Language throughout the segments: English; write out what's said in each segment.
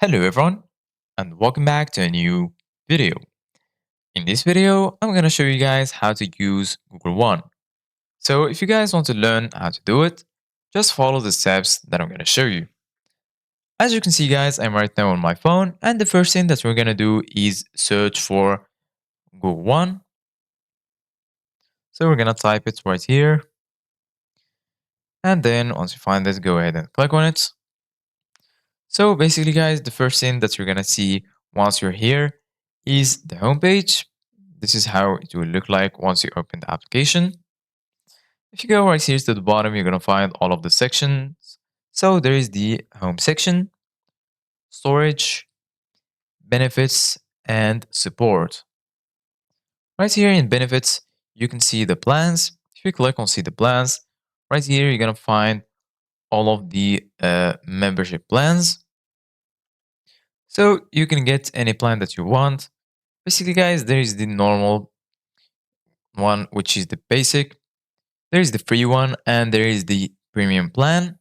Hello everyone and welcome back to a new video. In this video, I'm going to show you guys how to use Google One. So if you guys want to learn how to do it, just follow the steps that I'm going to show you. As you can see guys, I'm right now on my phone and the first thing that we're going to do is search for Google One. So we're going to type it right here. And then once you find it, go ahead and click on it. So basically guys, the first thing that you're going to see once you're here is the homepage. This is how it will look like once you open the application. If you go right here to the bottom, you're going to find all of the sections. So there is the home section, storage, benefits, and support. Right here in benefits, you can see the plans. If you click on see the plans, right here, you're going to find all of the membership plans. So you can get any plan that you want. Basically, guys, there is the normal one, which is the basic. There is the free one, and there is the premium plan,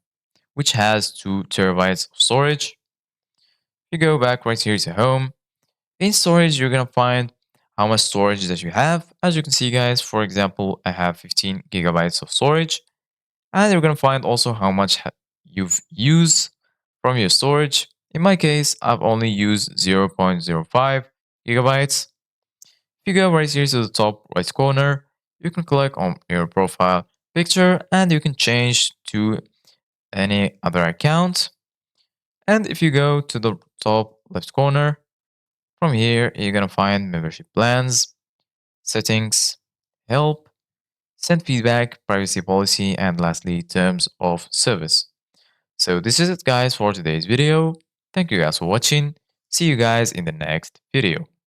which has 2 terabytes of storage. You go back right here to home. In storage, you're gonna find how much storage that you have. As you can see, guys, for example, I have 15 gigabytes of storage, and you're gonna find also how much you've used from your storage. In my case, I've only used 0.05 gigabytes. If you go right here to the top right corner, you can click on your profile picture and you can change to any other account. And if you go to the top left corner, from here, you're going to find membership plans, settings, help, send feedback, privacy policy, and lastly, terms of service. So this is it guys for today's video. Thank you guys for watching. See you guys in the next video.